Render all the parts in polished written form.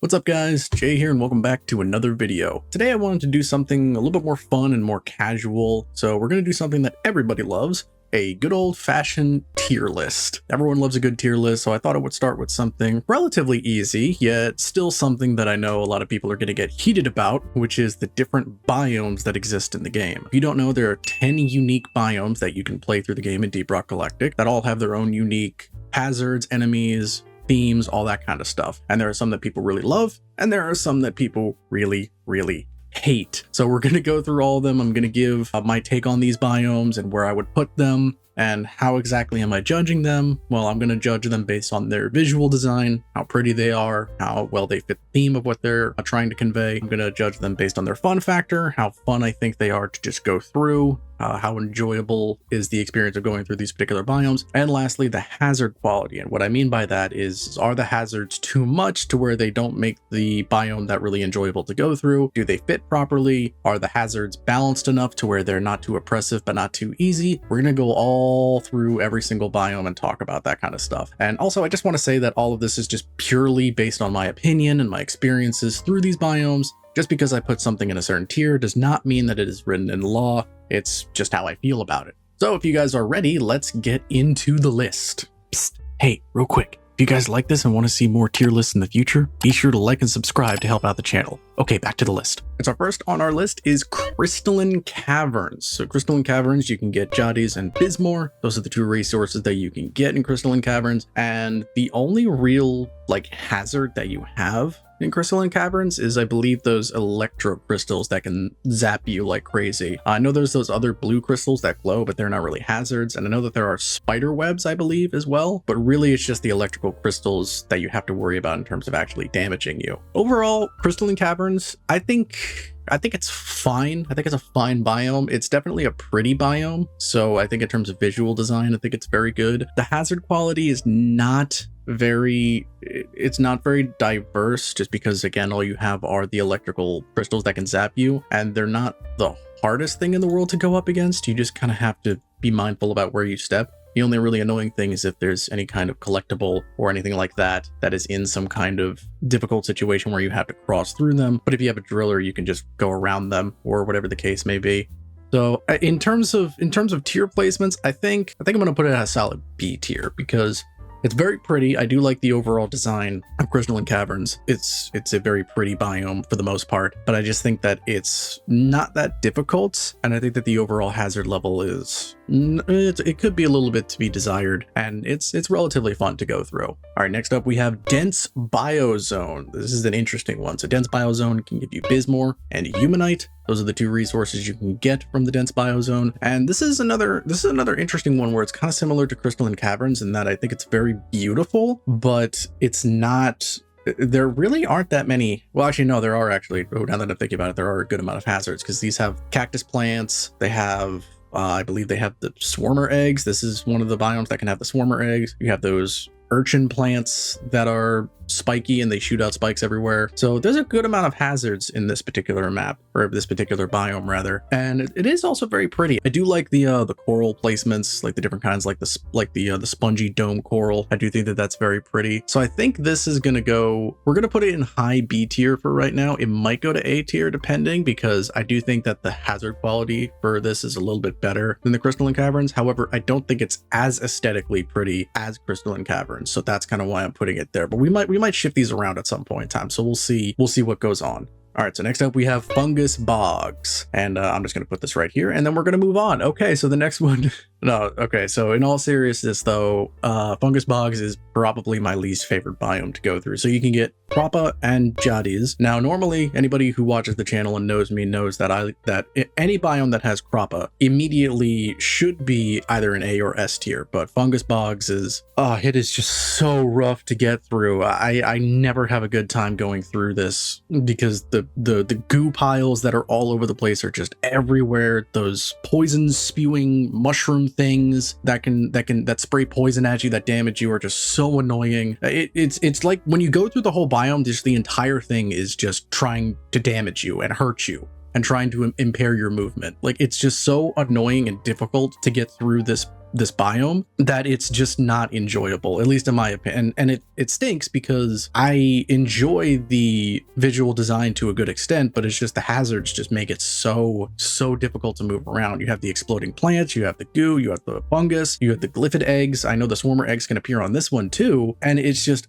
What's up guys, Jay here and welcome back to another video. Today I wanted to do something a little bit more fun and more casual, so we're going to do something that everybody loves, a good old-fashioned tier list. Everyone loves a good tier list, so I thought I would start with something relatively easy, yet still something that I know a lot of people are going to get heated about, which is the different biomes that exist in the game. If you don't know, there are 10 unique biomes that you can play through the game in Deep Rock Galactic that all have their own unique hazards, enemies, themes, all that kind of stuff. And there are some that people really love, and there are some that people really hate. So we're going to go through all of them. I'm going to give my take on these biomes and where I would put them. And how exactly am I judging them? Well, I'm going to judge them based on their visual design, how pretty they are, how well they fit the theme of what they're trying to convey. I'm going to judge them based on their fun factor, how fun I think they are to just go through, how enjoyable is the experience of going through these particular biomes, and lastly, the hazard quality. And what I mean by that is, are the hazards too much to where they don't make the biome that really enjoyable to go through? Do they fit properly? Are the hazards balanced enough to where they're not too oppressive but not too easy? We're going to go all through every single biome and talk about that kind of stuff. And also, I just want to say that all of this is just purely based on my opinion and my experiences through these biomes. Just because I put something in a certain tier does not mean that it is written in law. It's just how I feel about it. So if you guys are ready, let's get into the list. Psst, hey, real quick. If you guys like this and want to see more tier lists in the future, be sure to like and subscribe to help out the channel. Okay, back to the list. So first on our list is Crystalline Caverns. So Crystalline Caverns, you can get Jadis and Bismore. Those are the two resources that you can get in Crystalline Caverns. And the only real hazard that you have in Crystalline Caverns is, I believe, those electro crystals that can zap you like crazy. I know there's those other blue crystals that glow, but they're not really hazards. And I know that there are spider webs, I believe, as well. But really, it's just the electrical crystals that you have to worry about in terms of actually damaging you. Overall, Crystalline Caverns, I think it's fine. I think it's a fine biome. It's definitely a pretty biome. So I think in terms of visual design, I think it's very good. The hazard quality is not very diverse, just because, again, all you have are the electrical crystals that can zap you, and they're not the hardest thing in the world to go up against. You just kind of have to be mindful about where you step. The only really annoying thing is if there's any kind of collectible or anything like that that is in some kind of difficult situation where you have to cross through them. But if you have a driller, you can just go around them, or whatever the case may be. So in terms of tier placements, I think I'm going to put it at a solid B tier, because it's very pretty. I do like the overall design of Crystalline Caverns. It's a very pretty biome for the most part, but I just think that it's not that difficult, and I think that the overall hazard level is, it could be a little bit to be desired, and it's relatively fun to go through. All right, next up we have Dense Biozone. This is an interesting one. So Dense Biozone can give you Bismore and Humanite. Those are the two resources you can get from the Dense Biozone. And this is another interesting one where it's kind of similar to Crystalline Caverns in that I think it's very beautiful, but it's not, there really aren't that many. Well, actually, no, there are actually, now that I'm thinking about it, there are a good amount of hazards, because these have cactus plants. They have, I believe they have the swarmer eggs. This is one of the biomes that can have the swarmer eggs. You have those urchin plants that are spiky and they shoot out spikes everywhere. So there's a good amount of hazards in this particular map, or this particular biome rather, and it is also very pretty. I do like the coral placements, like the different kinds, like the spongy dome coral. I do think that that's very pretty. So I think this is gonna go, we're gonna put it in high B tier for right now. It might go to A tier depending, because I do think that the hazard quality for this is a little bit better than the Crystalline Caverns. However, I don't think it's as aesthetically pretty as Crystalline Caverns, so that's kind of why I'm putting it there. But we might shift these around at some point in time, so we'll see what goes on. All right, so next up we have Fungus Bogs, and I'm just going to put this right here, and then we're going to move on. Okay, so the next one, no, okay, so in all seriousness though, Fungus Bogs is probably my least favorite biome to go through. So you can get Crappa and Jadis. Now, normally anybody who watches the channel and knows me knows that any biome that has Crappa immediately should be either an A or S tier, but Fungus Bogs is, it is just so rough to get through. I never have a good time going through this, because the goo piles that are all over the place are just everywhere. Those poison spewing mushroom things that spray poison at you, that damage you, are just so annoying. It's like when you go through the whole biome, just the entire thing is just trying to damage you and hurt you and trying to impair your movement. Like, it's just so annoying and difficult to get through this this biome that it's just not enjoyable, at least in my opinion. And it stinks because I enjoy the visual design to a good extent, but it's just the hazards just make it so difficult to move around. You have the exploding plants, you have the goo, you have the fungus, you have the glyphid eggs. I know the swarmer eggs can appear on this one too, and it's just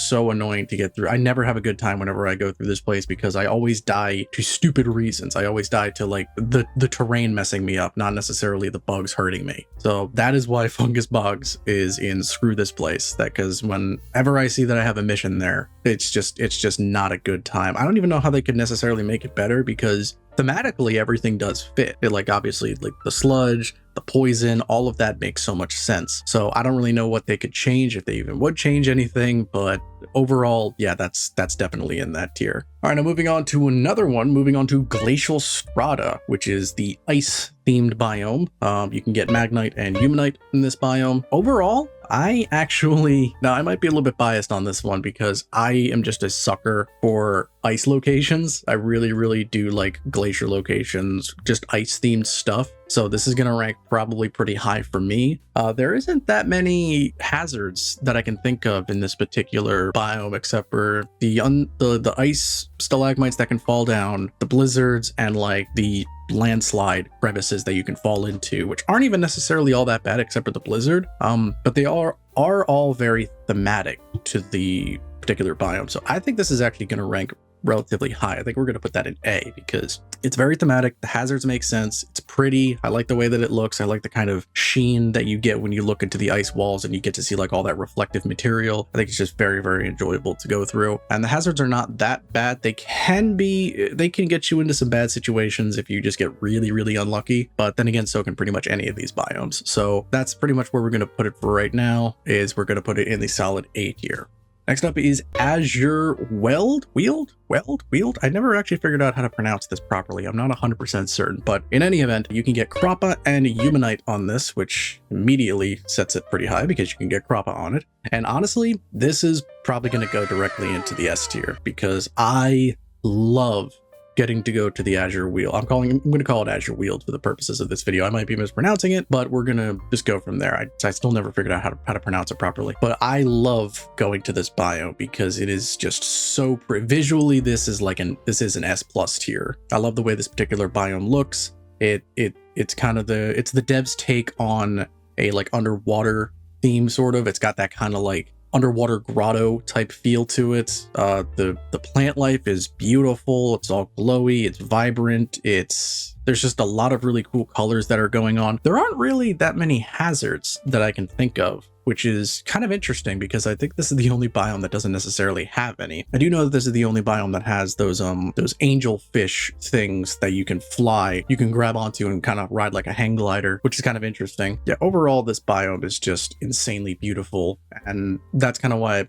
so annoying to get through. I never have a good time whenever I go through this place because I always die to stupid reasons. I always die to like the terrain messing me up, not necessarily the bugs hurting me. So that is why Fungus Bogs is in screw this place. That because whenever I see that I have a mission there, it's just not a good time. I don't even know how they could necessarily make it better because thematically everything does fit. It, like, obviously, like the sludge, the poison, all of that makes so much sense. So I don't really know what they could change, if they even would change anything, but overall, yeah, that's definitely in that tier. All right, now moving on to another one, moving on to Glacial Strata, which is the ice themed biome. You can get Magnite and Humanite in this biome. Overall, I might be a little bit biased on this one because I am just a sucker for ice locations. I really do like glacier locations, just ice themed stuff. So this is going to rank probably pretty high for me. There isn't that many hazards that I can think of in this particular biome, except for the ice stalagmites that can fall down, the blizzards, and like the landslide crevices that you can fall into, which aren't even necessarily all that bad except for the blizzard. But they are all very thematic to the particular biome. So I think this is actually going to rank relatively high. I think we're going to put that in A because it's very thematic. The hazards make sense. It's pretty. I like the way that it looks. I like the kind of sheen that you get when you look into the ice walls and you get to see like all that reflective material. I think it's just very enjoyable to go through. And the hazards are not that bad. They can get you into some bad situations if you just get really unlucky. But then again, so can pretty much any of these biomes. So that's pretty much where we're going to put it for right now, is we're going to put it in the solid A tier. Next up is Azure Weald? I never actually figured out how to pronounce this properly. I'm not 100% certain, but in any event, you can get Croppa and Humanite on this, which immediately sets it pretty high because you can get Croppa on it. And honestly, this is probably going to go directly into the S tier because I love getting to go to the Azure Weald. I'm going to call it Azure Weald for the purposes of this video. I might be mispronouncing it, but we're going to just go from there. I still never figured out how to pronounce it properly, but I love going to this biome because it is just so pretty. Visually, this is an S+ tier. I love the way this particular biome looks. It's kind of it's the devs' take on a like underwater theme, sort of. It's got that kind of like underwater grotto type feel to it. The plant life is beautiful. It's all glowy, it's vibrant, there's just a lot of really cool colors that are going on. There aren't really that many hazards that I can think of, which is kind of interesting because I think this is the only biome that doesn't necessarily have any. I do know that this is the only biome that has those angelfish things that you can fly, you can grab onto and kind of ride like a hang glider, which is kind of interesting. Yeah, overall, this biome is just insanely beautiful, and that's kind of why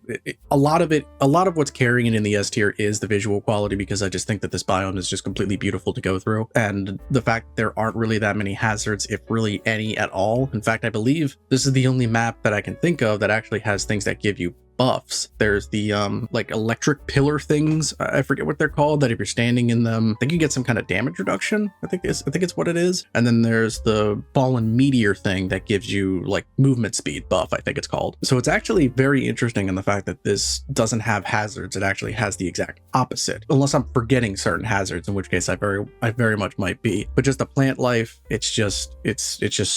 a lot of what's carrying it in the S tier is the visual quality, because I just think that this biome is just completely beautiful to go through, and the fact there aren't really that many hazards, if really any at all. In fact, I believe this is the only map that I can think of that actually has things that give you buffs. There's the like electric pillar things, I forget what they're called, that if you're standing in them, I think you get some kind of damage reduction. I think it's what it is. And then there's the fallen meteor thing that gives you like movement speed buff, I think it's called. So it's actually very interesting in the fact that this doesn't have hazards. It actually has the exact opposite, unless I'm forgetting certain hazards, in which case I very much might be. But just the plant life, it's just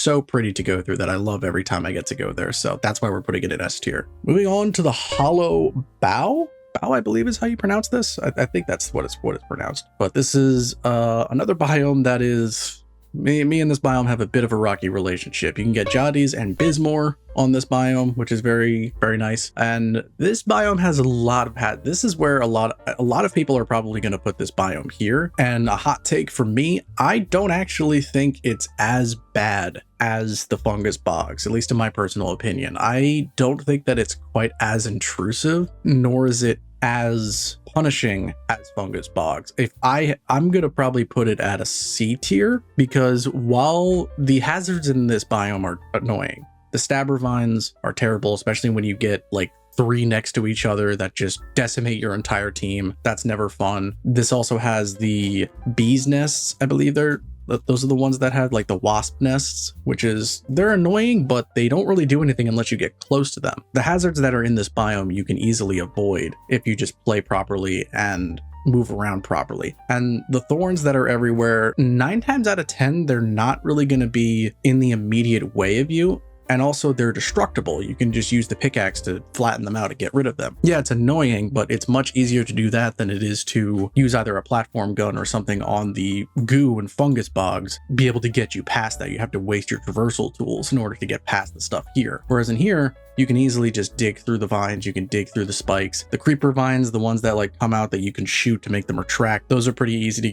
so pretty to go through that I love every time I get to go there. So that's why we're putting it in S tier. Moving on to the hollow Bough, I believe is how you pronounce this. I think that's what it's pronounced. But this is another biome that is me and this biome have a bit of a rocky relationship. You can get Jades and Bismore on this biome, which is very nice. And this biome has a lot of this is where a lot of people are probably going to put this biome here. And a hot take for me, I don't actually think it's as bad as the Fungus Bogs, at least in my personal opinion. I don't think that it's quite as intrusive, nor is it as punishing as Fungus Bogs. I'm gonna probably put it at a C tier, because while the hazards in this biome are annoying, the stabber vines are terrible, especially when you get like 3 next to each other that just decimate your entire team. That's never fun. This also has the bees nests, I believe they're Those are the ones that have like the wasp nests, which is, they're annoying, but they don't really do anything unless you get close to them. The hazards that are in this biome you can easily avoid if you just play properly and move around properly. And the thorns that are everywhere, 9 times out of 10, they're not really going to be in the immediate way of you. And also they're destructible. You can just use the pickaxe to flatten them out and get rid of them. Yeah, it's annoying, but it's much easier to do that than it is to use either a platform gun or something on the goo and fungus bogs, be able to get you past that. You have to waste your traversal tools in order to get past the stuff here. Whereas in here, you can easily just dig through the vines, you can dig through the spikes. The creeper vines, the ones that like come out that you can shoot to make them retract, those are pretty easy to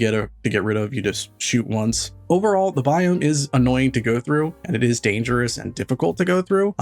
get rid of. You just shoot once. Overall, the biome is annoying to go through, and it is dangerous and difficult to go through.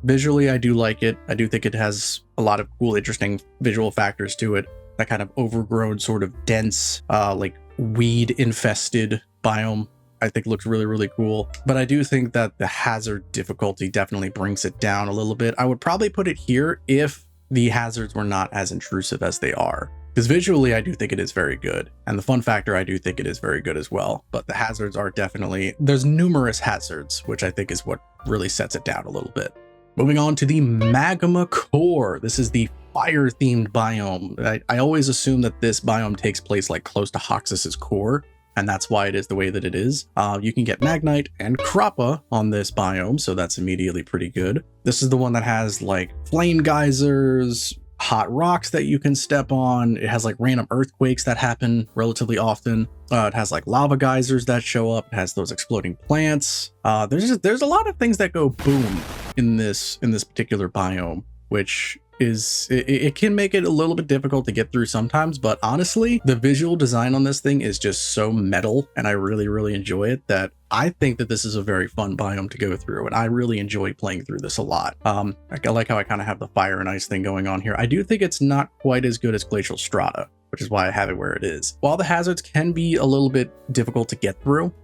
Visually, I do like it. I do think it has a lot of cool, interesting visual factors to it. That kind of overgrown, sort of dense, like weed infested biome, I think looks really, really cool. But I do think that the hazard difficulty definitely brings it down a little bit. I would probably put it here if the hazards were not as intrusive as they are. Because visually, I do think it is very good. And the fun factor, I do think it is very good as well. But the hazards are definitely, there's numerous hazards, which I think is what really sets it down a little bit. Moving on to the Magma Core. This is the fire-themed biome. I always assume that this biome takes place like close to Hoxus's core, and that's why it is the way that it is. You can get Magnite and Croppa on this biome, so that's immediately pretty good. This is the one that has like flame geysers, hot rocks that you can step on. It has like random earthquakes that happen relatively often. It has like lava geysers that show up. It has those exploding plants. There's a lot of things that go boom in this particular biome, which is, it can make it a little bit difficult to get through sometimes, but honestly, the visual design on this thing is just so metal, and I really, really enjoy it, that I think that this is a very fun biome to go through, and I really enjoy playing through this a lot. I like how I kind of have the fire and ice thing going on here. I do think it's not quite as good as Glacial Strata, which is why I have it where it is. While the hazards can be a little bit difficult to get through,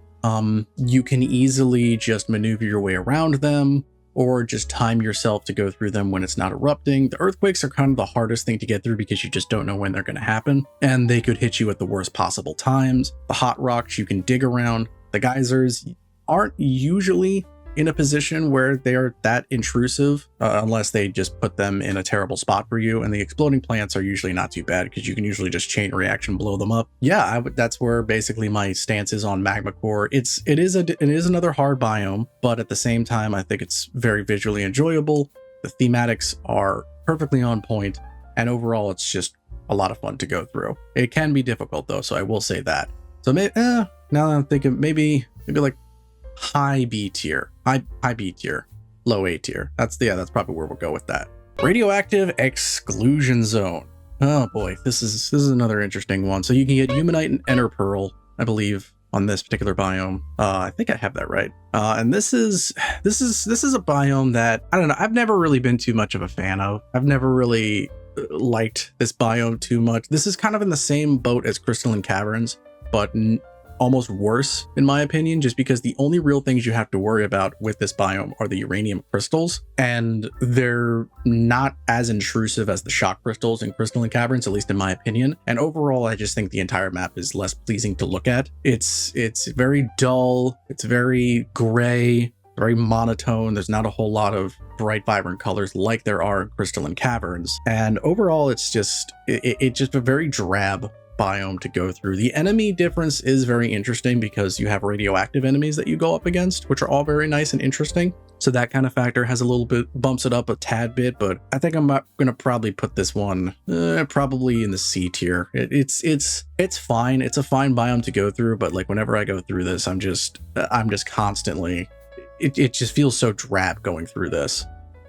you can easily just maneuver your way around them, or just time yourself to go through them when it's not erupting. The earthquakes are kind of the hardest thing to get through because you just don't know when they're going to happen, and they could hit you at the worst possible times. The hot rocks you can dig around. The geysers aren't usually in a position where they are that intrusive, unless they just put them in a terrible spot for you. And the exploding plants are usually not too bad because you can usually just chain reaction blow them up. Yeah, that's where basically my stance is on Magma Core. It is another hard biome, but at the same time, I think it's very visually enjoyable. The thematics are perfectly on point, and overall, it's just a lot of fun to go through. It can be difficult though, so I will say that. So maybe, now that I'm thinking, maybe like high B tier, high B tier, low A tier. That's probably where we'll go with that. Radioactive Exclusion Zone. Oh boy, this is another interesting one. So you can get Humanite and Ender Pearl, I believe, on this particular biome. I think I have that right. And this is a biome that, I don't know, I've never really been too much of a fan of. I've never really liked this biome too much. This is kind of in the same boat as Crystalline Caverns, but almost worse in my opinion, just because the only real things you have to worry about with this biome are the uranium crystals, and they're not as intrusive as the shock crystals in Crystalline Caverns, at least in my opinion. And overall, I just think the entire map is less pleasing to look at. It's very dull, it's very gray, very monotone. There's not a whole lot of bright, vibrant colors like there are in Crystalline Caverns. And overall, it's just a very drab biome to go through. The enemy difference is very interesting because you have radioactive enemies that you go up against, which are all very nice and interesting. So that kind of factor has a little bit, bumps it up a tad bit, but I think I'm gonna probably put this one probably in the C tier. It's fine. It's a fine biome to go through, but like whenever I go through this, I'm just constantly, it just feels so drab going through this.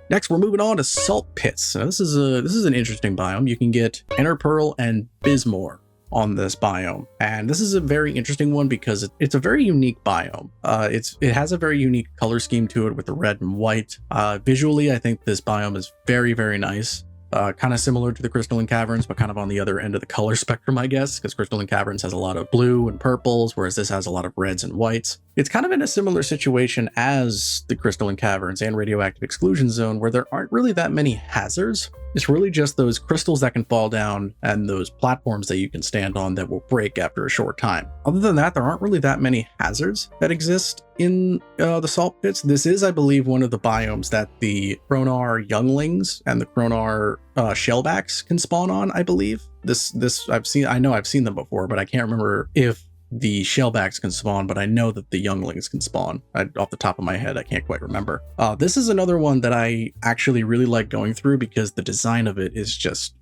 Next, we're moving on to Salt Pits. So this is an interesting biome. You can get Ender Pearl and Bismore on this biome, and this is a very interesting one because it's a very unique biome. It has a very unique color scheme to it with the red and white. Visually, I think this biome is very, very nice. kind of similar to the Crystalline Caverns, but kind of on the other end of the color spectrum, I guess, because Crystalline Caverns has a lot of blue and purples, whereas this has a lot of reds and whites. It's kind of in a similar situation as the Crystalline Caverns and Radioactive Exclusion Zone, where there aren't really that many hazards. It's really just those crystals that can fall down and those platforms that you can stand on that will break after a short time. Other than that, there aren't really that many hazards that exist in the salt pits. This is, I believe, one of the biomes that the Chronar younglings and the Chronar shellbacks can spawn on, I believe. I know I've seen them before, but I can't remember if the shellbacks can spawn, but I know that the younglings can spawn. Off the top of my head, I can't quite remember. This is another one that I actually really like going through because the design of it is just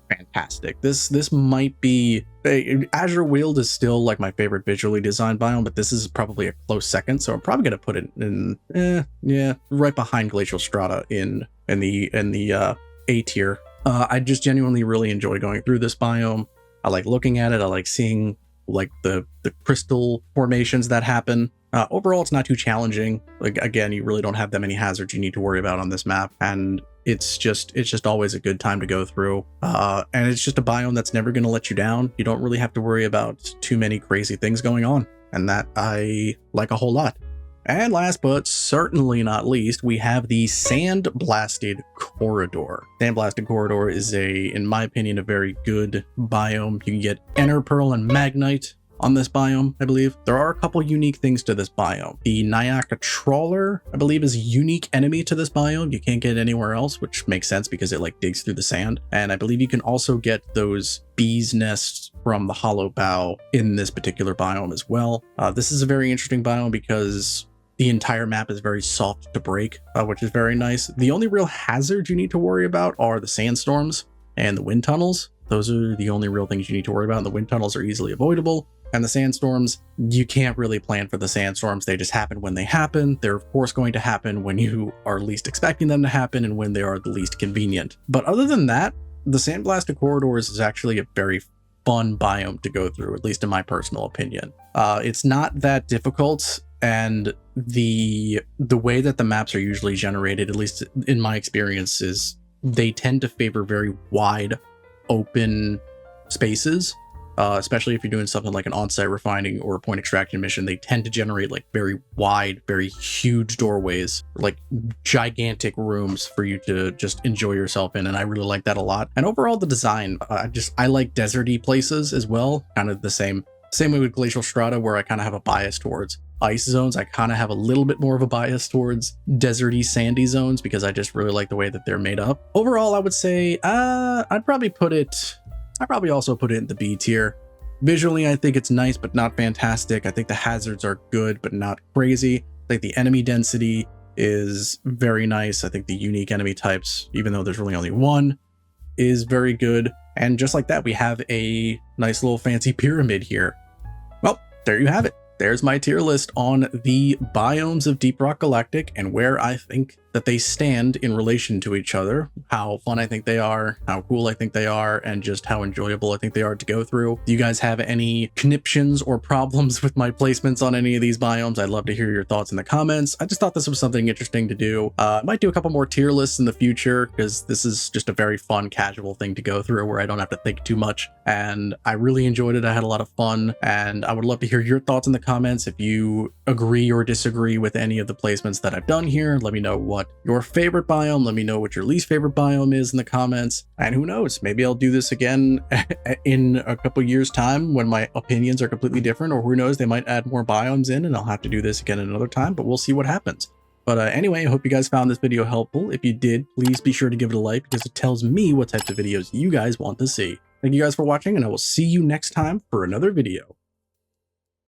fantastic. This might be Azure Weald is still like my favorite visually designed biome, but this is probably a close second. So I'm probably gonna put it in, right behind Glacial Strata in the A tier. I just genuinely really enjoy going through this biome. I like looking at it. I like seeing like the crystal formations that happen. Overall, it's not too challenging. Like, again, you really don't have that many hazards you need to worry about on this map, and it's just always a good time to go through. And it's just a biome that's never going to let you down. You don't really have to worry about too many crazy things going on, and that I like a whole lot. And last but certainly not least, we have the Sandblasted Corridor. Sandblasted Corridor is in my opinion, a very good biome. You can get Ender Pearl and Magnite on this biome, I believe. There are a couple unique things to this biome. The Nyaka Trawler, I believe, is a unique enemy to this biome. You can't get it anywhere else, which makes sense because it like digs through the sand. And I believe you can also get those bees nests from the Hollow Bough in this particular biome as well. This is a very interesting biome because the entire map is very soft to break, which is very nice. The only real hazards you need to worry about are the sandstorms and the wind tunnels. Those are the only real things you need to worry about, and the wind tunnels are easily avoidable. And the sandstorms, you can't really plan for the sandstorms. They just happen when they happen. They're of course going to happen when you are least expecting them to happen and when they are the least convenient. But other than that, the Sandblasted Corridors is actually a very fun biome to go through, at least in my personal opinion. It's not that difficult. And the way that the maps are usually generated, at least in my experience, is they tend to favor very wide open spaces, especially if you're doing something like an on-site refining or a point extraction mission. They tend to generate like very wide, very huge doorways, like gigantic rooms for you to just enjoy yourself in, and I really like that a lot. And overall, the design, I like deserty places as well, kind of the same way with Glacial Strata, where I kind of have a bias towards ice zones. I kind of have a little bit more of a bias towards deserty, sandy zones because I just really like the way that they're made up. Overall, I would say I'd probably also put it in the B tier. Visually, I think it's nice, but not fantastic. I think the hazards are good, but not crazy. I think the enemy density is very nice. I think the unique enemy types, even though there's really only one, is very good. And just like that, we have a nice little fancy pyramid here. Well, there you have it. There's my tier list on the biomes of Deep Rock Galactic and where I think that they stand in relation to each other, how fun I think they are, how cool I think they are, and just how enjoyable I think they are to go through. Do you guys have any conniptions or problems with my placements on any of these biomes? I'd love to hear your thoughts in the comments. I just thought this was something interesting to do. I might do a couple more tier lists in the future because this is just a very fun, casual thing to go through where I don't have to think too much. And I really enjoyed it. I had a lot of fun, and I would love to hear your thoughts in the comments. If you agree or disagree with any of the placements that I've done here, let me know what your favorite biome, let me know what your least favorite biome is in the comments, and who knows, maybe I'll do this again in a couple years time when my opinions are completely different, or who knows, they might add more biomes in and I'll have to do this again another time, but we'll see what happens. But anyway, I hope you guys found this video helpful. If you did, please be sure to give it a like because it tells me what types of videos you guys want to see. Thank you guys for watching, and I will see you next time for another video.